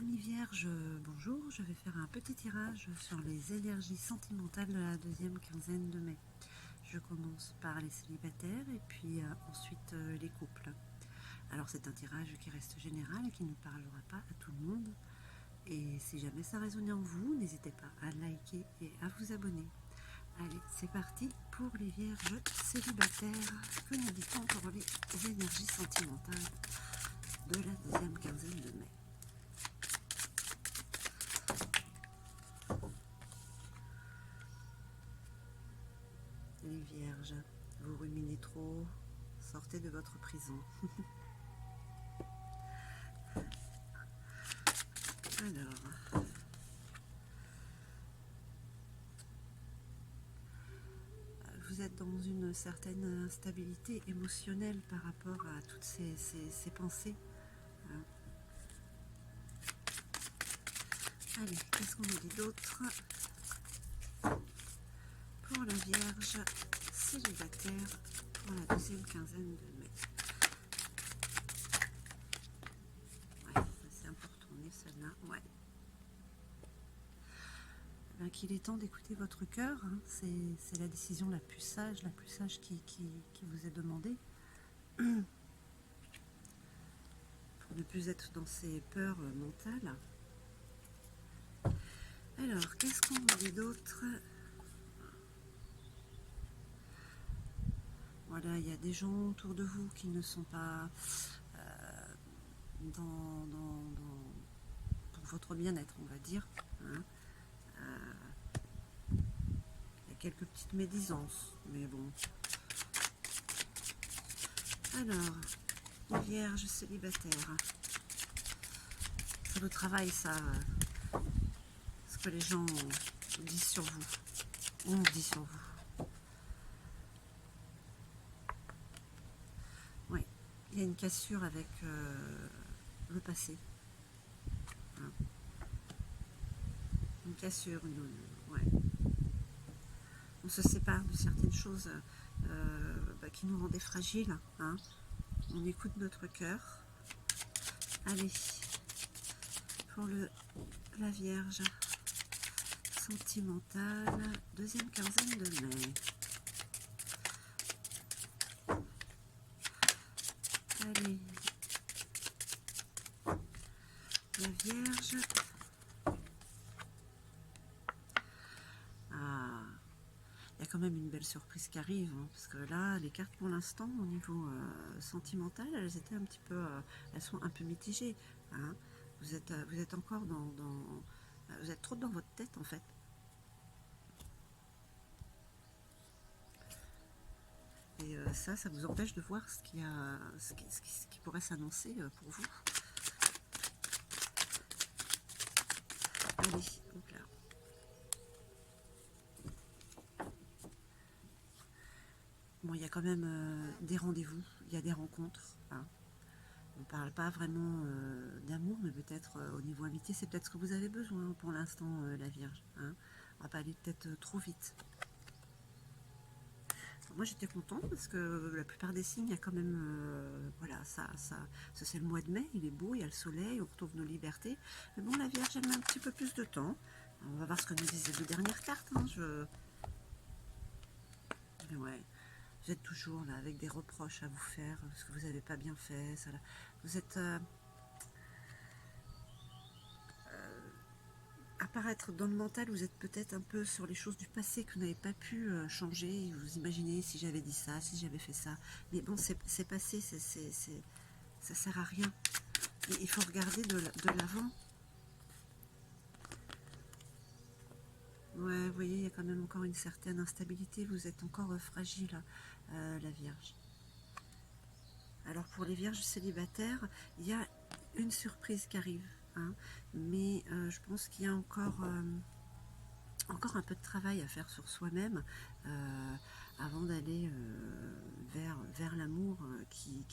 Amis Vierge, bonjour, je vais faire un petit tirage sur les énergies sentimentales de la deuxième quinzaine de mai. Je commence par les célibataires et puis ensuite les couples. Alors c'est un tirage qui reste général et qui ne parlera pas à tout le monde. Et si jamais ça résonne en vous, n'hésitez pas à liker et à vous abonner. Allez, c'est parti pour les Vierges célibataires. Que nous dit-on pour les énergies sentimentales de la deuxième quinzaine de mai? Les Vierges, vous ruminez trop, sortez de votre prison. Alors, vous êtes dans une certaine instabilité émotionnelle par rapport à toutes ces pensées. Allez, qu'est-ce qu'on nous dit d'autre pour la Vierge célibataire pour la deuxième quinzaine de mai? Ouais, c'est un peu retourné celle-là. Ouais. Ben, qu'il est temps d'écouter votre cœur, hein. C'est la décision la plus sage qui vous est demandée. Pour ne plus être dans ces peurs mentales. Alors, qu'est-ce qu'on vous dit d'autre? Voilà, il y a des gens autour de vous qui ne sont pas pour votre bien-être, on va dire. Hein. Il y a quelques petites médisances, mais bon. Alors, les Vierges célibataires. C'est le travail, ça. Ce que les gens disent sur vous. On dit sur vous. Oui, il y a une cassure avec le passé. Hein. Une cassure, ouais. On se sépare de certaines choses qui nous rendaient fragiles. Hein. On écoute notre cœur. Allez, pour la Vierge sentimentale, deuxième quinzaine de mai. Allez, la Vierge. Ah, il y a quand même une belle surprise qui arrive, hein, parce que là, les cartes pour l'instant, au niveau sentimental, elles étaient un petit peu, elles sont un peu mitigées. Hein. Vous êtes encore vous êtes trop dans votre tête en fait. Et ça vous empêche de voir ce qui pourrait s'annoncer pour vous. Allez, hop là. Bon, il y a quand même des rendez-vous, il y a des rencontres. Hein. On ne parle pas vraiment d'amour, mais peut-être au niveau amitié, c'est peut-être ce que vous avez besoin pour l'instant, la Vierge. Hein. On va pas aller peut-être trop vite. Moi j'étais contente parce que la plupart des signes, il y a quand même, voilà, c'est le mois de mai, il est beau, il y a le soleil, on retrouve nos libertés. Mais bon, la Vierge, elle met un petit peu plus de temps. Alors, on va voir ce que nous disent les deux dernières cartes. Hein. Mais ouais, vous êtes toujours là avec des reproches à vous faire, parce que vous n'avez pas bien fait. Ça, là. Vous êtes apparaître dans le mental, vous êtes peut-être un peu sur les choses du passé que vous n'avez pas pu changer. Vous imaginez si j'avais dit ça, si j'avais fait ça. Mais bon, c'est passé, ça sert à rien. Et il faut regarder de l'avant. Ouais, vous voyez, il y a quand même encore une certaine instabilité. Vous êtes encore fragile, la Vierge. Alors pour les Vierges célibataires, il y a une surprise qui arrive. Hein, mais je pense qu'il y a encore un peu de travail à faire sur soi-même avant d'aller vers l'amour qui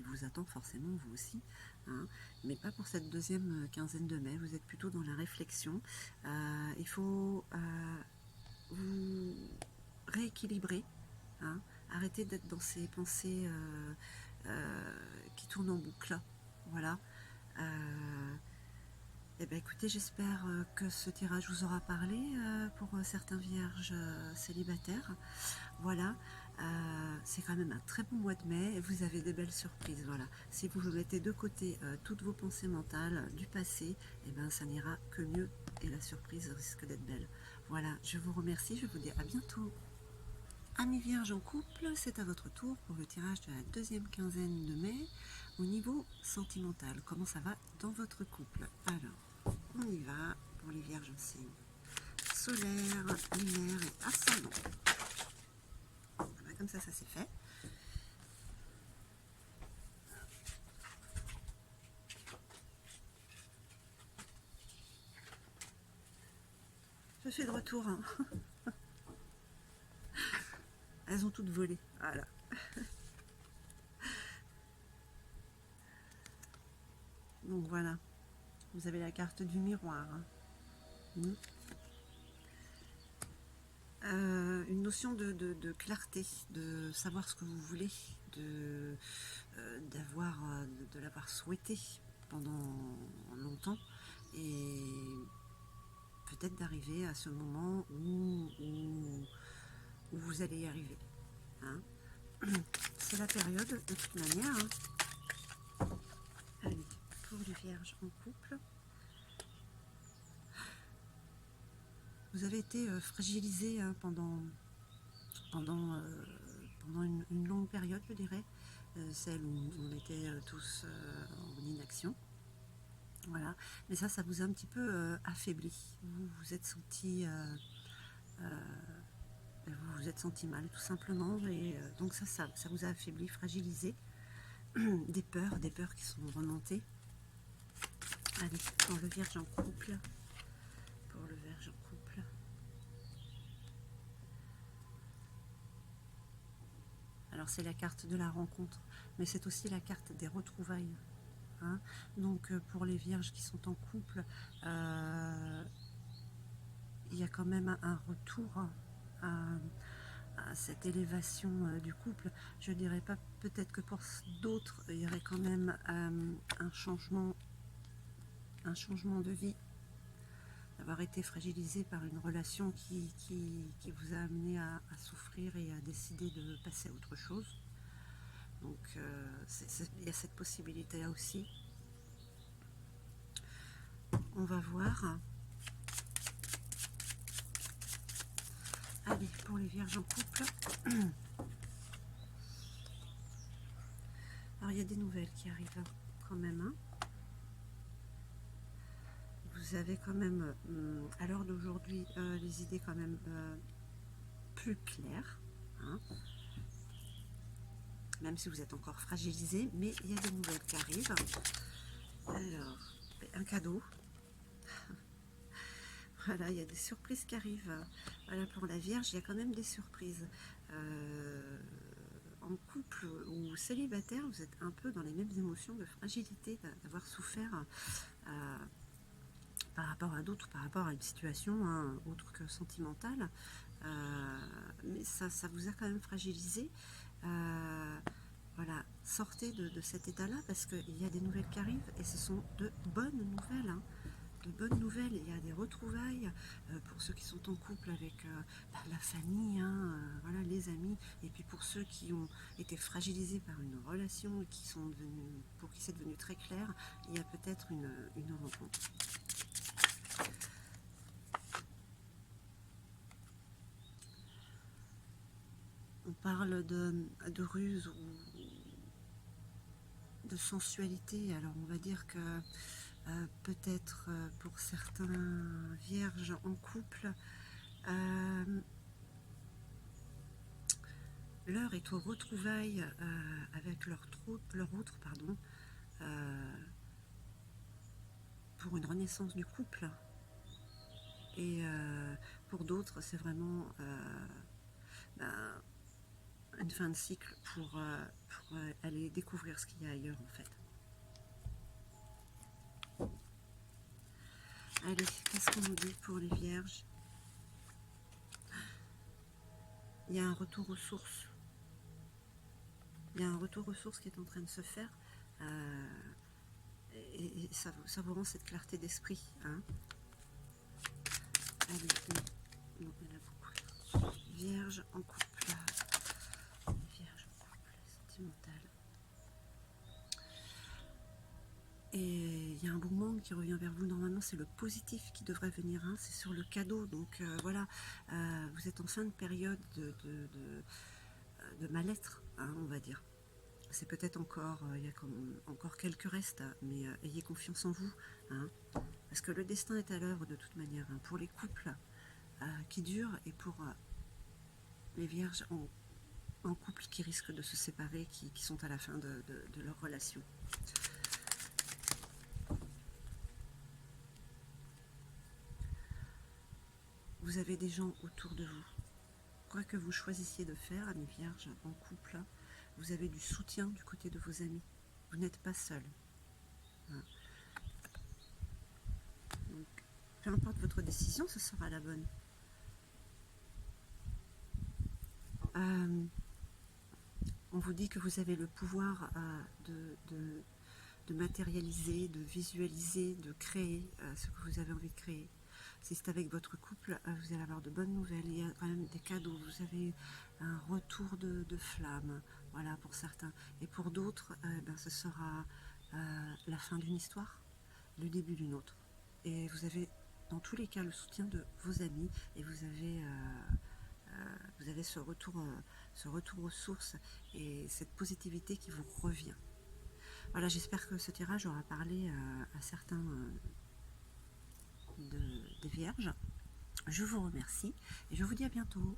vous attend forcément, vous aussi. Hein, mais pas pour cette deuxième quinzaine de mai, vous êtes plutôt dans la réflexion. Il faut vous rééquilibrer. Hein, arrêtez d'être dans ces pensées qui tournent en boucle. Voilà. ben écoutez, j'espère que ce tirage vous aura parlé pour certains vierges célibataires. Voilà, c'est quand même un très bon mois de mai et vous avez des belles surprises. Voilà, si vous mettez de côté toutes vos pensées mentales du passé, et ben ça n'ira que mieux et la surprise risque d'être belle. Voilà, je vous remercie, je vous dis à bientôt. Amis vierges en couple, c'est à votre tour pour le tirage de la deuxième quinzaine de mai au niveau sentimental. Comment ça va dans votre couple? Alors, on y va pour les vierges en signe solaire, lunaire et ascendant. Voilà, comme ça c'est fait. Je fais de retour. Hein. Elles ont toutes volé. Voilà. Donc voilà. Vous avez la carte du miroir. Hein. Une notion de clarté, de savoir ce que vous voulez, de l'avoir souhaité pendant longtemps et peut-être d'arriver à ce moment où vous allez y arriver. Hein. C'est la période de toute manière. Hein. Allez, pour les vierges en couple. Vous avez été fragilisé hein, pendant une longue période, je dirais, celle où on était tous en inaction. Voilà, mais ça vous a un petit peu affaibli. Vous vous êtes senti mal tout simplement, et donc ça vous a affaibli, fragilisé. Des peurs qui sont remontées. Allez, pour le vierge en couple. Pour le vierge en couple. Alors c'est la carte de la rencontre, mais c'est aussi la carte des retrouvailles. Hein. Donc pour les vierges qui sont en couple, il y a quand même un retour à cette élévation du couple. Je dirais pas, peut-être que pour d'autres, il y aurait quand même un changement de vie, d'avoir été fragilisé par une relation qui vous a amené à souffrir et à décider de passer à autre chose. Donc il y a cette possibilité là aussi. On va voir. Allez, pour les vierges en couple. Alors il y a des nouvelles qui arrivent quand même. Hein. Vous avez quand même, à l'heure d'aujourd'hui, les idées quand même plus claires. Hein. Même si vous êtes encore fragilisé, mais il y a des nouvelles qui arrivent. Alors, un cadeau. Voilà, il y a des surprises qui arrivent. Voilà, pour la Vierge, il y a quand même des surprises. En couple ou célibataire, vous êtes un peu dans les mêmes émotions de fragilité, d'avoir souffert par rapport à d'autres, par rapport à une situation hein, autre que sentimentale. Mais ça vous a quand même fragilisé. Voilà, sortez de cet état-là parce qu'il y a des nouvelles qui arrivent et ce sont de bonnes nouvelles. Hein. De bonnes nouvelles, il y a des retrouvailles pour ceux qui sont en couple avec la famille, hein, voilà, les amis, et puis pour ceux qui ont été fragilisés par une relation et pour qui c'est devenu très clair, il y a peut-être une rencontre. On parle de ruse ou de sensualité, alors on va dire que peut-être pour certains vierges en couple, l'heure est aux retrouvailles avec leur autre, pour une renaissance du couple. Et pour d'autres, c'est vraiment une fin de cycle pour aller découvrir ce qu'il y a ailleurs en fait. Allez, qu'est-ce qu'on nous dit pour les vierges? Il y a un retour aux sources. Il y a un retour aux sources qui est en train de se faire. et ça vous rend cette clarté d'esprit. Hein. Allez, non, il y en a beaucoup. Vierge en couple. Vierge en couple, sentimental. Et il y a un bon monde qui revient vers vous. Normalement, c'est le positif qui devrait venir. Hein. C'est sur le cadeau. Donc voilà, vous êtes en fin de période de mal-être, hein, on va dire. C'est peut-être encore, il y a encore quelques restes, mais ayez confiance en vous. Hein, parce que le destin est à l'œuvre de toute manière. Hein, pour les couples qui durent et pour les vierges en couple qui risquent de se séparer, qui sont à la fin de leur relation. Vous avez des gens autour de vous. Quoi que vous choisissiez de faire, amis vierges, en couple, vous avez du soutien du côté de vos amis. Vous n'êtes pas seul. Hein. Donc, peu importe votre décision, ce sera la bonne. On vous dit que vous avez le pouvoir de matérialiser, de visualiser, de créer ce que vous avez envie de créer. Si c'est avec votre couple, vous allez avoir de bonnes nouvelles. Il y a quand même des cadeaux. Vous avez un retour de flamme, voilà, pour certains. Et pour d'autres, ce sera la fin d'une histoire, le début d'une autre. Et vous avez, dans tous les cas, le soutien de vos amis. Et vous avez ce retour aux sources et cette positivité qui vous revient. Voilà, j'espère que ce tirage aura parlé à certains des vierges. Je vous remercie et je vous dis à bientôt.